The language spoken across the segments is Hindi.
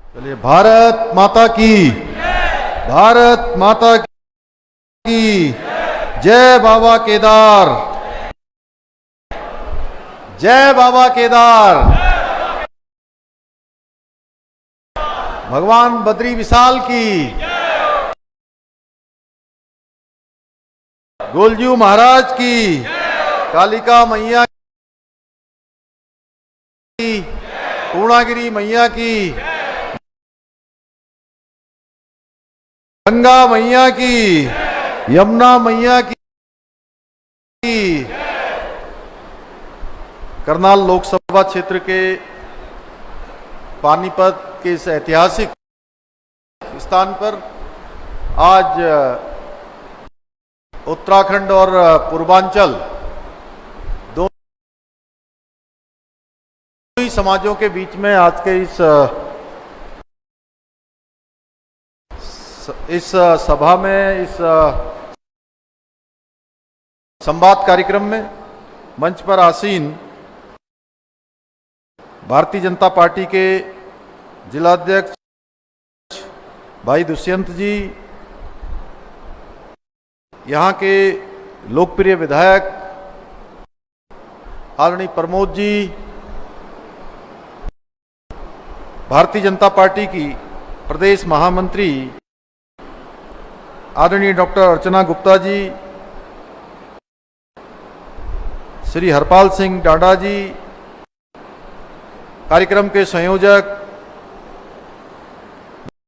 चलिए, भारत माता की, भारत माता की जय बाबा केदार, जय बाबा केदार। भगवान बद्री विशाल की, गोलजू महाराज की, कालिका मैया की, पूर्णागिरी मैया की, गंगा मैया की, यमुना मैया की। करनाल लोकसभा क्षेत्र के पानीपत के इस ऐतिहासिक स्थान पर आज उत्तराखंड और पूर्वांचल दोनों ही समाजों के बीच में आज के इस सभा में, इस संवाद कार्यक्रम में मंच पर आसीन भारतीय जनता पार्टी के जिलाध्यक्ष भाई दुष्यंत जी, यहाँ के लोकप्रिय विधायक आदरणीय प्रमोद जी, भारतीय जनता पार्टी की प्रदेश महामंत्री आदरणीय डॉक्टर अर्चना गुप्ता जी, श्री हरपाल सिंह डाडा जी, कार्यक्रम के संयोजक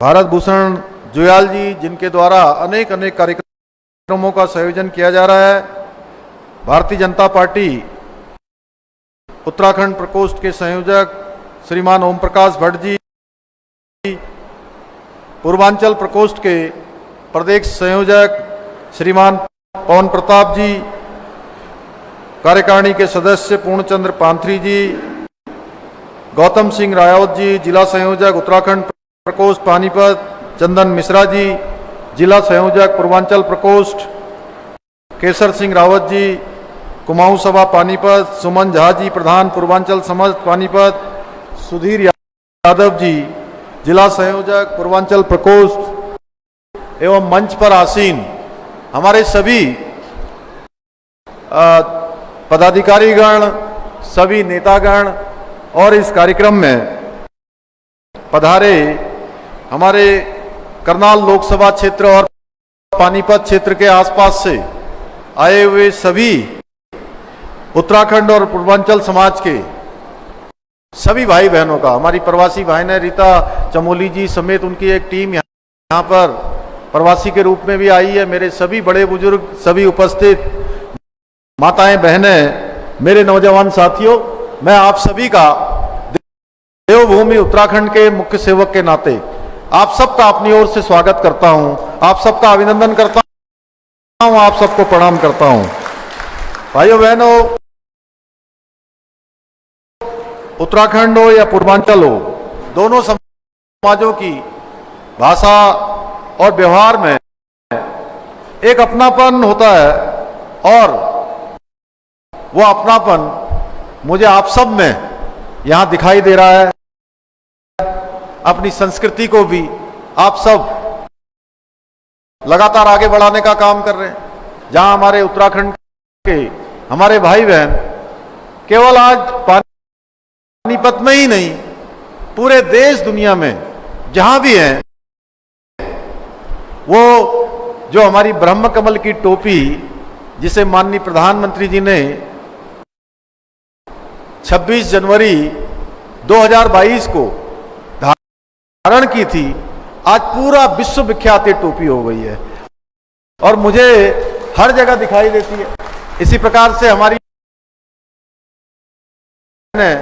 भारत भूषण जुयाल जी, जिनके द्वारा अनेक कार्यक्रमों का संयोजन किया जा रहा है, भारतीय जनता पार्टी उत्तराखंड प्रकोष्ठ के संयोजक श्रीमान ओम प्रकाश भट्ट जी, पूर्वांचल प्रकोष्ठ के प्रदेश संयोजक श्रीमान पवन प्रताप जी, कार्यकारिणी के सदस्य पूर्णचंद्र पांथरी जी, गौतम सिंह रायौत जी, जिला संयोजक उत्तराखंड प्रकोष्ठ पानीपत चंदन मिश्रा जी, जिला संयोजक पूर्वांचल प्रकोष्ठ केसर सिंह रावत जी, कुमाऊं सभा पानीपत सुमन झा जी, प्रधान पूर्वांचल समाज पानीपत सुधीर यादव जी, जिला संयोजक पूर्वांचल प्रकोष्ठ एवं मंच पर आसीन हमारे सभी पदाधिकारीगण, सभी नेतागण और इस कार्यक्रम में पधारे हमारे करनाल लोकसभा क्षेत्र और पानीपत क्षेत्र के आसपास से आए हुए सभी उत्तराखंड और पूर्वांचल समाज के सभी भाई बहनों का, हमारी प्रवासी बहनें रीता चमोली जी समेत उनकी एक टीम यहाँ पर प्रवासी के रूप में भी आई है, मेरे सभी बड़े बुजुर्ग, सभी उपस्थित माताएं बहनें, मेरे नौजवान साथियों, मैं आप सभी का देवभूमि उत्तराखंड के मुख्य सेवक के नाते आप सबका अपनी ओर से स्वागत करता हूं, आप सबका अभिनंदन करता हूं, आप सबको प्रणाम करता हूं। भाइयों बहनों, उत्तराखंड हो या पूर्वांचल हो, दोनों समाजों की भाषा और व्यवहार में एक अपनापन होता है और वो अपनापन मुझे आप सब में यहां दिखाई दे रहा है। अपनी संस्कृति को भी आप सब लगातार आगे बढ़ाने का काम कर रहे हैं। जहां हमारे उत्तराखंड के हमारे भाई बहन केवल आज पानीपत में ही नहीं, पूरे देश दुनिया में जहां भी हैं, वो जो हमारी ब्रह्म कमल की टोपी जिसे माननीय प्रधानमंत्री जी ने 26 जनवरी 2022 को धारण की थी, आज पूरा विश्व विख्यात ये टोपी हो गई है और मुझे हर जगह दिखाई देती है। इसी प्रकार से हमारी ने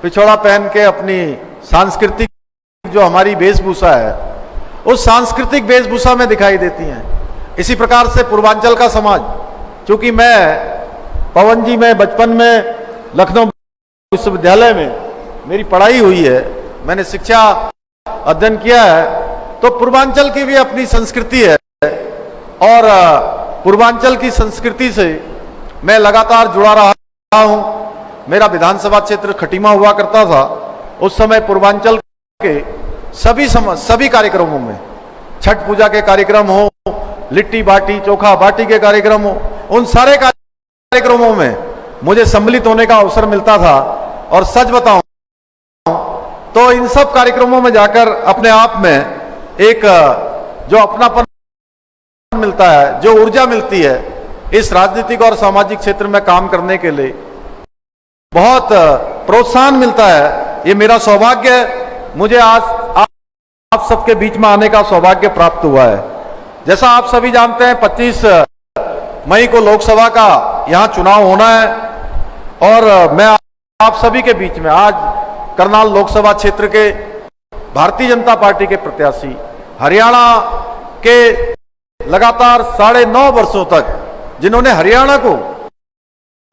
पिछोड़ा पहन के अपनी सांस्कृतिक जो हमारी वेशभूषा है, उस सांस्कृतिक वेशभूषा में दिखाई देती हैं। इसी प्रकार से पूर्वांचल का समाज, चूंकि मैं पवन जी में बचपन में लखनऊ विश्वविद्यालय में मेरी पढ़ाई हुई है, मैंने शिक्षा अध्ययन किया है, तो पूर्वांचल की भी अपनी संस्कृति है और पूर्वांचल की संस्कृति से मैं लगातार जुड़ा रहा हूं। मेरा विधानसभा क्षेत्र खटीमा हुआ करता था, उस समय पूर्वांचल के सभी कार्यक्रमों में, छठ पूजा के कार्यक्रम हो, लिट्टी बाटी चोखा बाटी के कार्यक्रम हो, उन सारे कार्यक्रमों में मुझे सम्मिलित होने का अवसर मिलता था। और सच बताऊं तो इन सब कार्यक्रमों में जाकर अपने आप में एक जो अपनापन मिलता है, जो ऊर्जा मिलती है, इस राजनीतिक और सामाजिक क्षेत्र में काम करने के लिए बहुत प्रोत्साहन मिलता है। ये मेरा सौभाग्य है, मुझे आज आप सबके बीच में आने का सौभाग्य प्राप्त हुआ है। जैसा आप सभी जानते हैं 25 मई को लोकसभा का यहाँ चुनाव होना है और मैं आप सभी के बीच में आज करनाल लोकसभा क्षेत्र के भारतीय जनता पार्टी के प्रत्याशी, हरियाणा के लगातार 9.5 वर्षों तक जिन्होंने हरियाणा को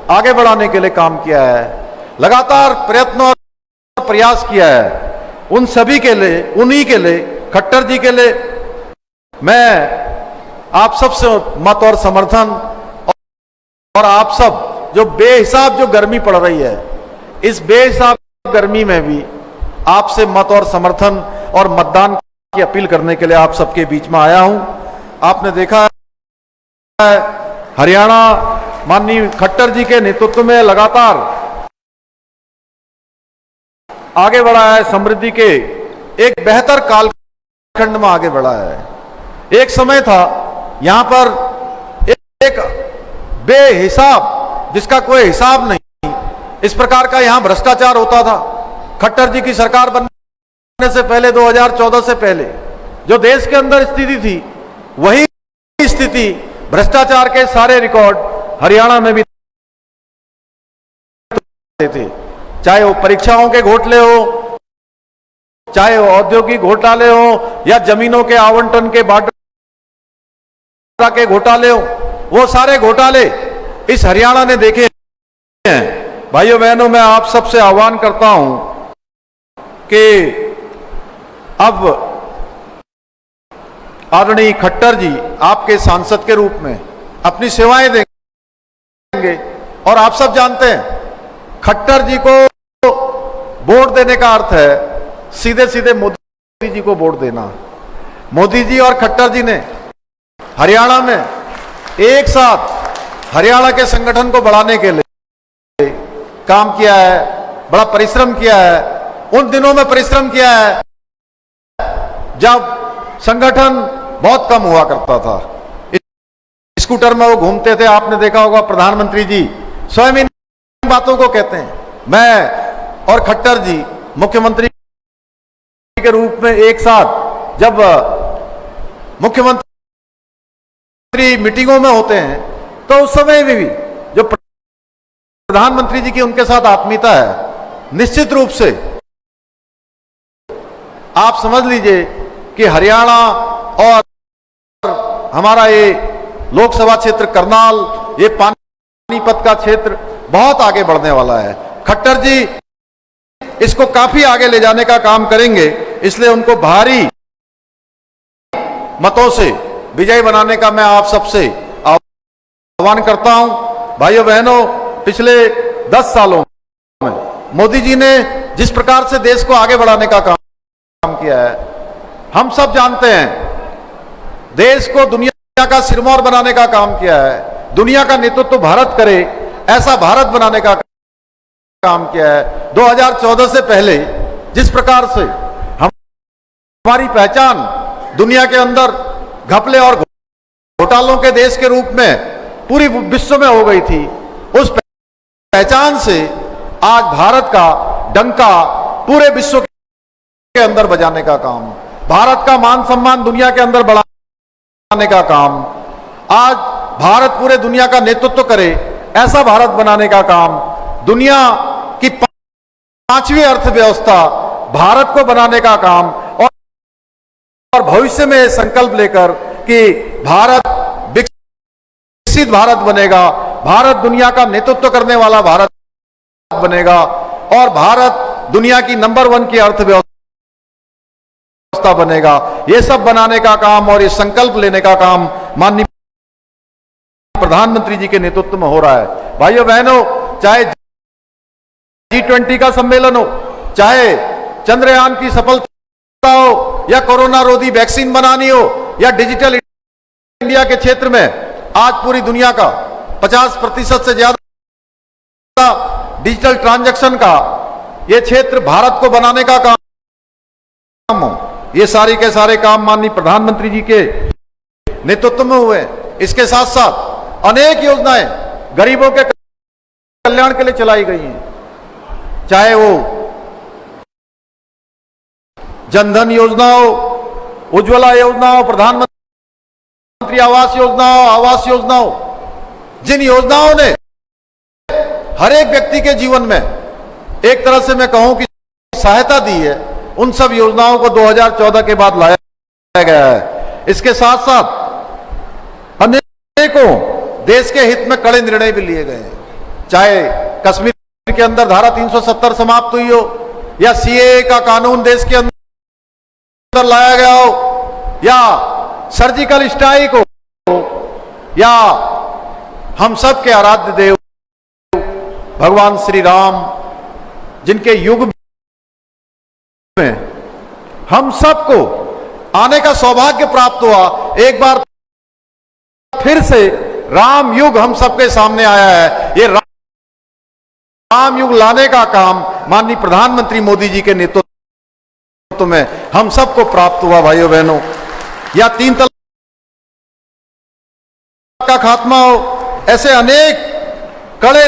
आगे बढ़ाने के लिए काम किया है, लगातार प्रयत्न और प्रयास किया है, उन सभी के लिए, उन्हीं के लिए, खट्टर जी के लिए मैं आप सबसे मत और समर्थन, और आप सब जो बेहिसाब जो गर्मी पड़ रही है, इस बेहिसाब गर्मी में भी आपसे मत और समर्थन और मतदान की अपील करने के लिए आप सबके बीच में आया हूं। आपने देखा है हरियाणा माननीय खट्टर जी के नेतृत्व में लगातार आगे बढ़ा है, समृद्धि के एक बेहतर कालखंड में आगे बढ़ा है। एक समय था यहां पर एक बेहिसाब, जिसका कोई हिसाब नहीं, इस प्रकार का यहां भ्रष्टाचार होता था। खट्टर जी की सरकार बनने से पहले 2014 से पहले जो देश के अंदर स्थिति थी, वही स्थिति, भ्रष्टाचार के सारे रिकॉर्ड हरियाणा में भी थे। चाहे वो परीक्षाओं के घोटाले हो, चाहे वो औद्योगिक घोटाले हो, या जमीनों के आवंटन के बांटा के घोटाले हो, वो सारे घोटाले इस हरियाणा ने देखे हैं। भाइयों बहनों, मैं आप सबसे आह्वान करता हूं कि अब आदरणीय खट्टर जी आपके सांसद के रूप में अपनी सेवाएं देंगे, और आप सब जानते हैं खट्टर जी को वोट देने का अर्थ है सीधे सीधे मोदी जी को वोट देना। मोदी जी और खट्टर जी ने हरियाणा में एक साथ हरियाणा के संगठन को बढ़ाने के लिए काम किया है, बड़ा परिश्रम किया है। उन दिनों में परिश्रम किया है जब संगठन बहुत कम हुआ करता था, स्कूटर में वो घूमते थे। आपने देखा होगा प्रधानमंत्री जी स्वयं इन बातों को कहते हैं। मैं और खट्टर जी मुख्यमंत्री के रूप में एक साथ जब मुख्यमंत्री मीटिंगों में होते हैं, तो उस समय में भी जो प्रधानमंत्री जी की उनके साथ आत्मीयता है, निश्चित रूप से आप समझ लीजिए कि हरियाणा और हमारा ये लोकसभा क्षेत्र करनाल, ये पानीपत का क्षेत्र बहुत आगे बढ़ने वाला है। खट्टर जी इसको काफी आगे ले जाने का काम करेंगे, इसलिए उनको भारी मतों से विजयी बनाने का मैं आप सबसे आह्वान करता हूं। भाइयों बहनों, पिछले 10 सालों में मोदी जी ने जिस प्रकार से देश को आगे बढ़ाने का काम किया है, हम सब जानते हैं। देश को दुनिया का सिरमौर बनाने का काम किया है, दुनिया का नेतृत्व भारत करे ऐसा भारत बनाने का काम किया है। 2014 से पहले जिस प्रकार से हमारी पहचान दुनिया के अंदर घपले और घोटालों के देश के रूप में पूरी विश्व में हो गई थी, उस पहचान से आज भारत का डंका पूरे विश्व के अंदर बजाने का काम, भारत का मान सम्मान दुनिया के अंदर बढ़ाने का काम, आज भारत पूरे दुनिया का नेतृत्व करे ऐसा भारत बनाने का काम, दुनिया की 5वीं अर्थव्यवस्था भारत को बनाने का काम, और भविष्य में संकल्प लेकर कि भारत विकसित भारत बनेगा, भारत दुनिया का नेतृत्व करने वाला भारत बनेगा, और भारत दुनिया की नंबर 1 की अर्थव्यवस्था बनेगा। ये सब बनाने का काम और ये संकल्प लेने का काम माननीय प्रधानमंत्री जी के नेतृत्व में हो रहा है। भाइयों बहनों, चाहे G20 का सम्मेलन हो, चाहे चंद्रयान की सफलता हो, या कोरोना रोधी वैक्सीन बनानी हो, या डिजिटल इंडिया के क्षेत्र में आज पूरी दुनिया का 50% से ज्यादा डिजिटल ट्रांजैक्शन का ये क्षेत्र भारत को बनाने का काम हो, ये सारे के सारे काम माननीय प्रधानमंत्री जी के नेतृत्व में हुए। इसके साथ साथ अनेक योजनाएं गरीबों के कल्याण के लिए चलाई गई हैं, चाहे वो जनधन योजना हो, उज्ज्वला योजना हो, प्रधानमंत्री आवास योजना हो, आवास योजना हो। जिन योजनाओं ने हर एक व्यक्ति के जीवन में एक तरह से मैं कहूं कि सहायता दी है, उन सब योजनाओं को 2014 के बाद लाया गया है। इसके साथ साथ अनेकों देश के हित में कड़े निर्णय भी लिए गए हैं, चाहे कश्मीर के अंदर धारा 370 समाप्त हुई हो, या सीएए का कानून देश के अंदर लाया गया हो, या सर्जिकल स्ट्राइक हो, या हम सब के आराध्य देव भगवान श्री राम, जिनके युग में हम सबको आने का सौभाग्य प्राप्त हुआ। एक बार फिर से राम युग हम सबके सामने आया है। ये राम युग लाने का काम माननीय प्रधानमंत्री मोदी जी के नेतृत्व में हम सबको प्राप्त हुआ। भाइयों बहनों, या 3 तलाक का खात्मा हो, ऐसे अनेक कड़े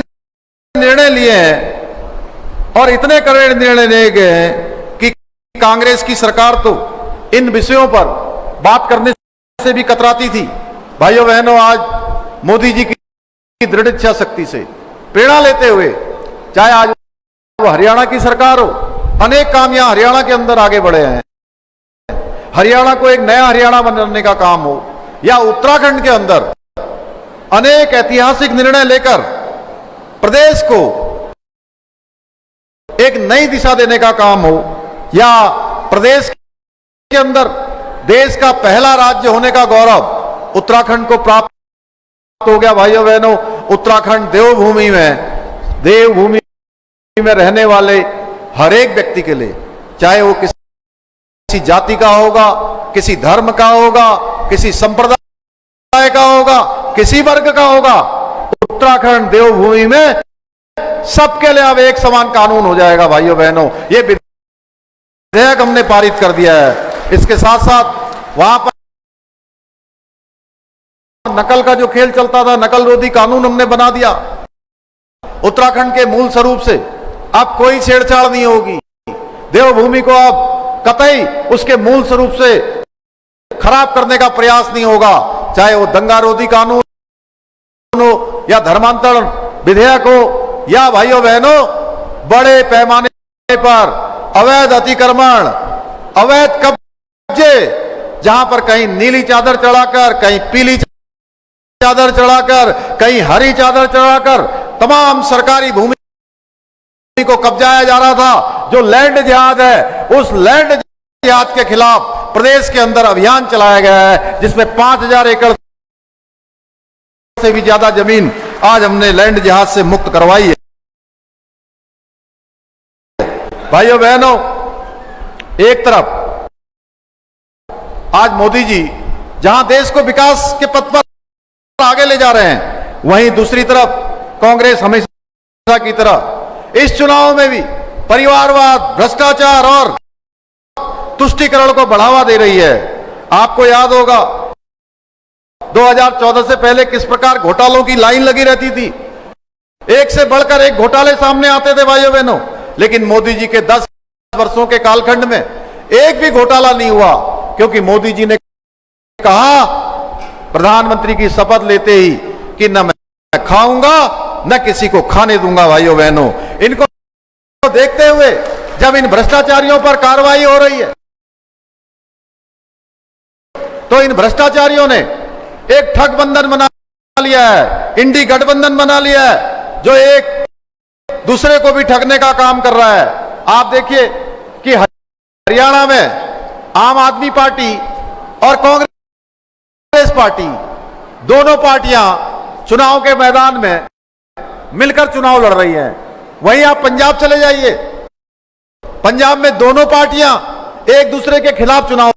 निर्णय लिए हैं और इतने कड़े निर्णय लिए गए हैं कि कांग्रेस की सरकार तो इन विषयों पर बात करने से भी कतराती थी। भाइयों बहनों, आज मोदी जी की दृढ़ इच्छा शक्ति से प्रेरणा लेते हुए, चाहे आज वो हरियाणा की सरकार हो, अनेक काम यहां हरियाणा के अंदर आगे बढ़े हैं। हरियाणा को एक नया हरियाणा बनाने का काम हो, या उत्तराखंड के अंदर अनेक ऐतिहासिक निर्णय लेकर प्रदेश को एक नई दिशा देने का काम हो, या प्रदेश के अंदर देश का पहला राज्य होने का गौरव उत्तराखंड को प्राप्त हो गया। भाइयों बहनों, उत्तराखंड देवभूमि में रहने वाले हर एक व्यक्ति के लिए, चाहे वो किसी जाति का होगा, किसी धर्म का होगा, किसी संप्रदाय का होगा, किसी वर्ग का होगा, उत्तराखंड देवभूमि में सबके लिए अब एक समान कानून हो जाएगा। भाइयों बहनों, ये विधेयक हमने पारित कर दिया है। इसके साथ साथ वहां पर नकल का जो खेल चलता था, नकल रोधी कानून हमने बना दिया। उत्तराखंड के मूल स्वरूप से अब कोई छेड़छाड़ नहीं होगी। देवभूमि को अब कतई उसके मूल स्वरूप से खराब करने का प्रयास नहीं होगा, चाहे वो दंगा रोधी कानून हो, या धर्मांतरण विधेयक हो, या भाइयों बहनों बड़े पैमाने पर अवैध अतिक्रमण, अवैध कब्जे, जहां पर कहीं नीली चादर चढ़ाकर, कहीं पीली चादर चढ़ाकर, कहीं हरी चादर चढ़ाकर तमाम सरकारी भूमि को कब्जाया जा रहा था। जो लैंड जिहाद है, उस लैंड जिहाद के खिलाफ प्रदेश के अंदर अभियान चलाया गया है, जिसमें 5000 एकड़ से भी ज्यादा जमीन आज हमने लैंड जिहाद से मुक्त करवाई है। भाइयों बहनों, एक तरफ आज मोदी जी जहां देश को विकास के पथ पर आगे ले जा रहे हैं, वहीं दूसरी तरफ कांग्रेस हमेशा की तरह इस चुनाव में भी परिवारवाद, भ्रष्टाचार और तुष्टीकरण को बढ़ावा दे रही है। आपको याद होगा 2014 से पहले किस प्रकार घोटालों की लाइन लगी रहती थी, एक से बढ़कर एक घोटाले सामने आते थे भाइयों बहनों, लेकिन मोदी जी के 10 वर्षों के कालखंड में एक भी घोटाला नहीं हुआ, क्योंकि मोदी जी ने कहा प्रधानमंत्री की शपथ लेते ही कि न मैं खाऊंगा न किसी को खाने दूंगा। भाइयों बहनों, इनको देखते हुए जब इन भ्रष्टाचारियों पर कार्रवाई हो रही है, तो इन भ्रष्टाचारियों ने एक ठग बंधन बना लिया है, इंडी गठबंधन बना लिया है, जो एक दूसरे को भी ठगने का काम कर रहा है। आप देखिए कि हरियाणा में आम आदमी पार्टी और कांग्रेस पार्टी, दोनों पार्टियां चुनाव के मैदान में मिलकर चुनाव लड़ रही हैं। वहीं आप पंजाब चले जाइए, पंजाब में दोनों पार्टियां एक दूसरे के खिलाफ चुनाव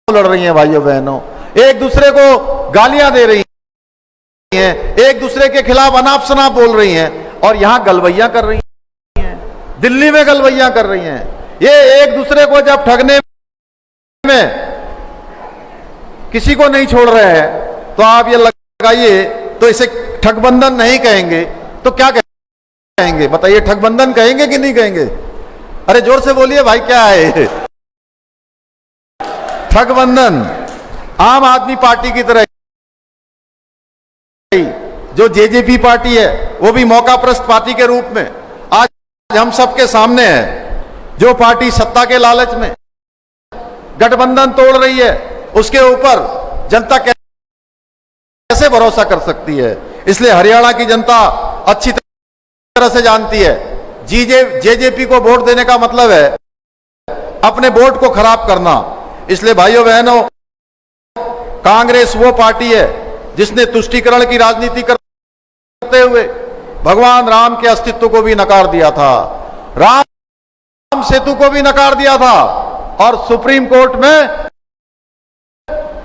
लड़ रही हैं भाइयों बहनों, एक दूसरे को गालियां दे रही हैं, एक दूसरे के खिलाफ अनाप शनाप बोल रही हैं और यहां गलवैया कर रही हैं, दिल्ली में गलवैया कर रही हैं। ये एक दूसरे को जब ठगने में किसी को नहीं छोड़ रहे हैं तो आप ये लगाइए, तो इसे ठगबंधन नहीं कहेंगे तो क्या कहेंगे? बताइए, ठगबंधन कहेंगे कि नहीं कहेंगे? अरे जोर से बोलिए भाई, क्या है ठगबंधन? आम आदमी पार्टी की तरह जो जेजेपी पार्टी है वो भी मौकाप्रस्त पार्टी के रूप में आज हम सबके सामने है। जो पार्टी सत्ता के लालच में गठबंधन तोड़ रही है, उसके ऊपर जनता कैसे भरोसा कर सकती है? इसलिए हरियाणा की जनता अच्छी तरह से जानती है, जेजेपी को वोट देने का मतलब है अपने वोट को खराब करना। इसलिए भाइयों बहनों, कांग्रेस वो पार्टी है जिसने तुष्टीकरण की राजनीति करते हुए भगवान राम के अस्तित्व को भी नकार दिया था, राम सेतु को भी नकार दिया था और सुप्रीम कोर्ट में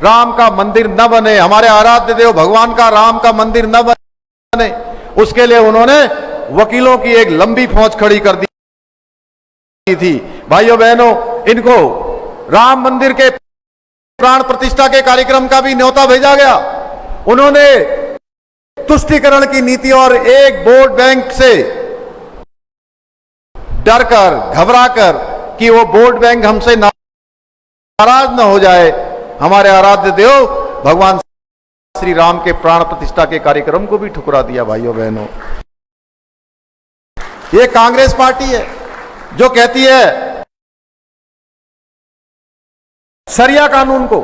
राम का मंदिर न बने, हमारे आराध्य देव भगवान का राम का मंदिर न बने, उसके लिए उन्होंने वकीलों की एक लंबी फौज खड़ी कर दी थी। भाइयों बहनों, इनको राम मंदिर के प्राण प्रतिष्ठा के कार्यक्रम का भी न्योता भेजा गया। उन्होंने तुष्टीकरण की नीति और एक वोट बैंक से डरकर, घबराकर कि वो वोट बैंक हमसे नाराज न हो जाए, हमारे आराध्य देव भगवान श्री राम के प्राण प्रतिष्ठा के कार्यक्रम को भी ठुकरा दिया। भाइयों बहनों, ये कांग्रेस पार्टी है जो कहती है शरिया कानून को,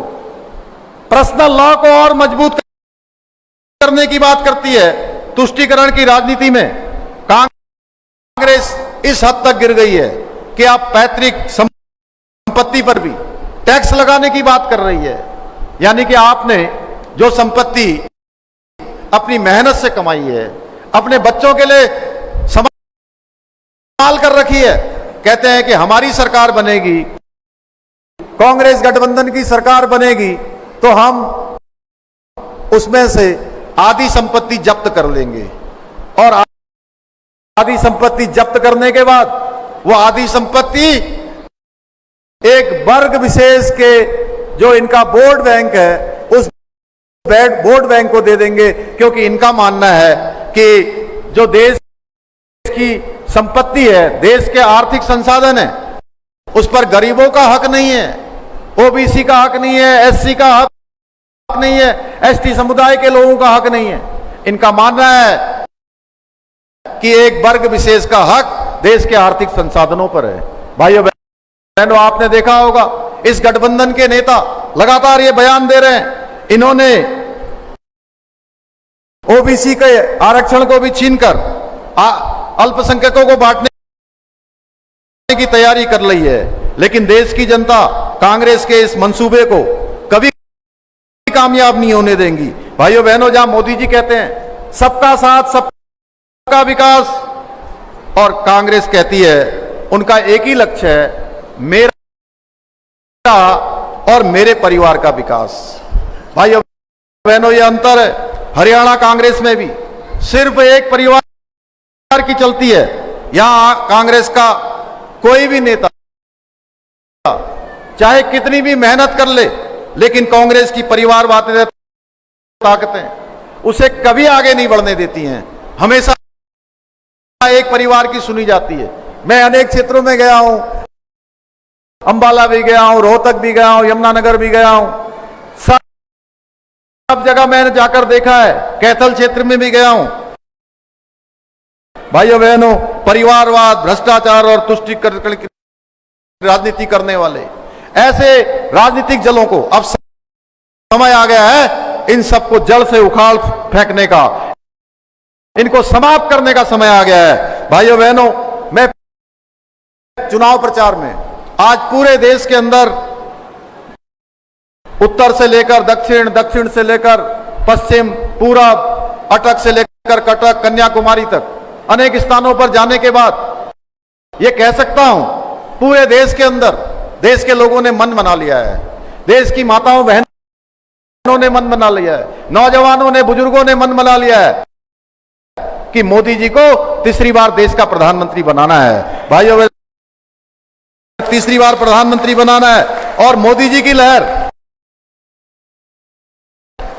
पर्सनल लॉ को और मजबूत करने की बात करती है। तुष्टीकरण की राजनीति में कांग्रेस इस हद तक गिर गई है कि आप पैतृक संपत्ति पर भी टैक्स लगाने की बात कर रही है। यानी कि आपने जो संपत्ति अपनी मेहनत से कमाई है, अपने बच्चों के लिए संभाल कर रखी है, कहते हैं कि हमारी सरकार बनेगी, कांग्रेस गठबंधन की सरकार बनेगी तो हम उसमें से आधी संपत्ति जब्त कर लेंगे और आधी संपत्ति जब्त करने के बाद वो आधी संपत्ति एक वर्ग विशेष के जो इनका वोट बैंक है उस वोट बैंक को दे देंगे, क्योंकि इनका मानना है कि जो देश की संपत्ति है, देश के आर्थिक संसाधन है, उस पर गरीबों का हक नहीं है, ओबीसी का हक नहीं है, एससी का हक नहीं है, एसटी समुदाय के लोगों का हक नहीं है। इनका मानना है कि एक वर्ग विशेष का हक देश के आर्थिक संसाधनों पर है। भाइयों बहनों, आपने देखा होगा इस गठबंधन के नेता लगातार ये बयान दे रहे हैं, इन्होंने ओबीसी के आरक्षण को भी छीनकर अल्पसंख्यकों को बांटने की तैयारी कर ली है। लेकिन देश की जनता कांग्रेस के इस मंसूबे को कभी कामयाब नहीं होने देंगी। भाइयों बहनों, जहां मोदी जी कहते हैं सबका साथ सबका विकास और कांग्रेस कहती है उनका एक ही लक्ष्य है, मेरा और मेरे परिवार का विकास। भाइयों बहनों, ये अंतर है। हरियाणा कांग्रेस में भी सिर्फ एक परिवार की चलती है। यहां कांग्रेस का कोई भी नेता चाहे कितनी भी मेहनत कर ले, लेकिन कांग्रेस की परिवारवादी ताकतें उसे कभी आगे नहीं बढ़ने देती हैं, हमेशा एक परिवार की सुनी जाती है। मैं अनेक क्षेत्रों में गया हूं, अंबाला भी गया हूं, रोहतक भी गया हूं, यमुनानगर भी गया हूं, सब जगह मैंने जाकर देखा है, कैथल क्षेत्र में भी गया हूं। भाइयों बहनों, परिवारवाद, भ्रष्टाचार और तुष्टीकरण की राजनीति करने वाले ऐसे राजनीतिक दलों को अब समय आ गया है इन सबको जड़ से उखाड़ फेंकने का, इनको समाप्त करने का समय आ गया है। भाइयों बहनों, मैं चुनाव प्रचार में आज पूरे देश के अंदर उत्तर से लेकर दक्षिण, दक्षिण से लेकर पश्चिम, पूरब, अटक से लेकर कटक, कन्याकुमारी तक अनेक स्थानों पर जाने के बाद ये कह सकता हूं पूरे देश के अंदर देश के लोगों ने मन बना लिया है, देश की माताओं बहनों ने मन बना लिया है, नौजवानों ने, बुजुर्गों ने मन बना लिया है कि मोदी जी को तीसरी बार देश का प्रधानमंत्री बनाना है। भाइयों, तीसरी बार प्रधानमंत्री बनाना है और मोदी जी की लहर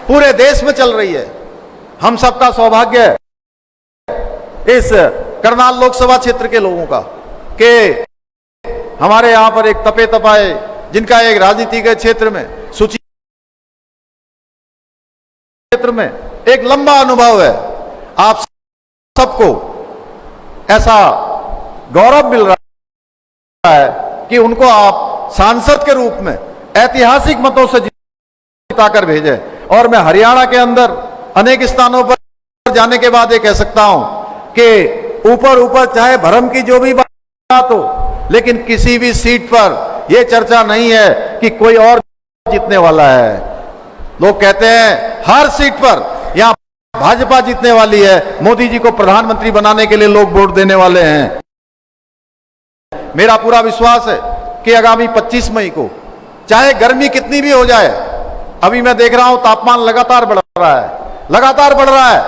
पूरे देश में चल रही है। हम सबका सौभाग्य है इस करनाल लोकसभा क्षेत्र के लोगों का कि हमारे यहां पर एक तपे तपाए, जिनका एक राजनीति के क्षेत्र में, सूची क्षेत्र में एक लंबा अनुभव है, आप सबको ऐसा गौरव मिल रहा है कि उनको आप सांसद के रूप में ऐतिहासिक मतों से जिताकर भेजे। और मैं हरियाणा के अंदर अनेक स्थानों पर जाने के बाद ये कह सकता हूं कि ऊपर ऊपर चाहे भरम की जो भी बात हो, लेकिन किसी भी सीट पर यह चर्चा नहीं है कि कोई और जीतने वाला है। लोग कहते हैं हर सीट पर यहां भाजपा जीतने वाली है, मोदी जी को प्रधानमंत्री बनाने के लिए लोग वोट देने वाले हैं। मेरा पूरा विश्वास है कि आगामी 25 मई को चाहे गर्मी कितनी भी हो जाए, अभी मैं देख रहा हूं तापमान लगातार बढ़ रहा है,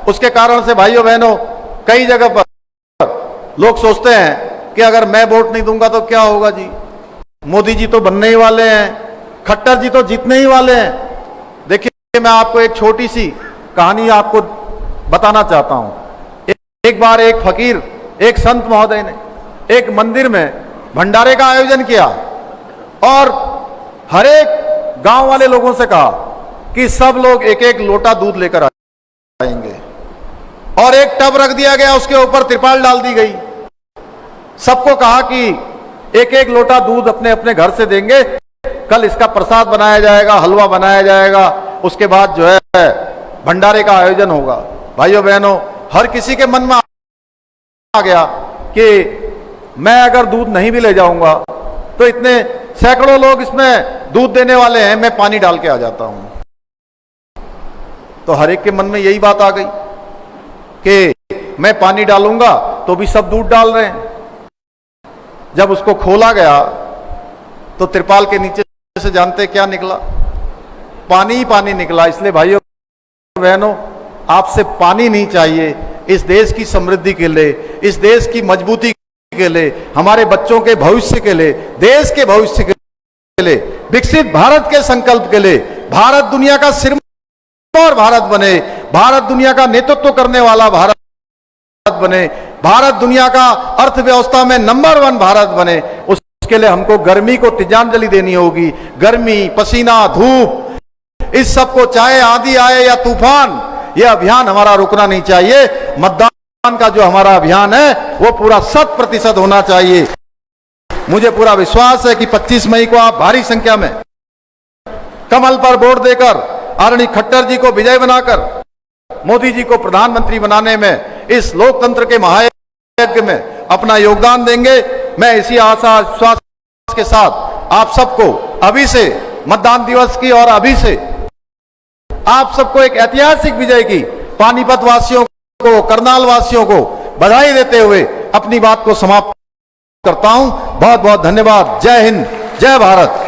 उसके कारण से भाइयों बहनों कई जगह पर लोग सोचते हैं कि अगर मैं वोट नहीं दूंगा तो क्या होगा जी, मोदी जी तो बनने ही वाले हैं, खट्टर जी तो जीतने ही वाले हैं। देखिए, मैं आपको एक छोटी सी कहानी आपको बताना चाहता हूं। एक बार एक फकीर, एक संत महोदय ने एक मंदिर में भंडारे का आयोजन किया और हर एक गांव वाले लोगों से कहा कि सब लोग एक एक लोटा दूध लेकर आएंगे और एक टब रख दिया गया, उसके ऊपर त्रिपाल डाल दी गई। सबको कहा कि एक एक लोटा दूध अपने अपने घर से देंगे, कल इसका प्रसाद बनाया जाएगा, हलवा बनाया जाएगा, उसके बाद जो है भंडारे का आयोजन होगा। भाइयों बहनों, हर किसी के मन में आ गया कि मैं अगर दूध नहीं भी ले जाऊंगा तो इतने सैकड़ों लोग इसमें दूध देने वाले हैं, मैं पानी डाल के आ जाता हूं। तो हर एक के मन में यही बात आ गई कि मैं पानी डालूंगा तो भी सब दूध डाल रहे हैं। जब उसको खोला गया तो त्रिपाल के नीचे से जानते क्या निकला? पानी ही पानी निकला। इसलिए भाइयों बहनों, आपसे पानी नहीं चाहिए इस देश की समृद्धि के लिए, इस देश की मजबूती के लिए, हमारे बच्चों के भविष्य के लिए, देश के भविष्य के लिए, विकसित भारत के संकल्प के लिए, भारत दुनिया का सिरमौर भारत बने, भारत दुनिया का नेतृत्व करने वाला भारत बने, भारत दुनिया का अर्थव्यवस्था में नंबर 1 भारत बने। उसके लिए हमको गर्मी को तिलांजलि देनी होगी। गर्मी, पसीना, धूप, इस सब को चाहे आंधी आए या तूफान, यह अभियान हमारा रुकना नहीं चाहिए। मतदान का जो हमारा अभियान है वो पूरा 100% होना चाहिए। मुझे पूरा विश्वास है कि 25 मई को आप भारी संख्या में कमल पर वोट देकर आदरणीय खट्टर जी को विजय बनाकर मोदी जी को प्रधानमंत्री बनाने में, इस लोकतंत्र के महायज्ञ में अपना योगदान देंगे। मैं इसी आशा विश्वास के साथ आप सबको अभी से मतदान दिवस की और अभी से आप सबको एक ऐतिहासिक विजय की, पानीपत वासियों को, करनाल वासियों को बधाई देते हुए अपनी बात को समाप्त करता हूं। बहुत बहुत धन्यवाद। जय हिंद, जय भारत।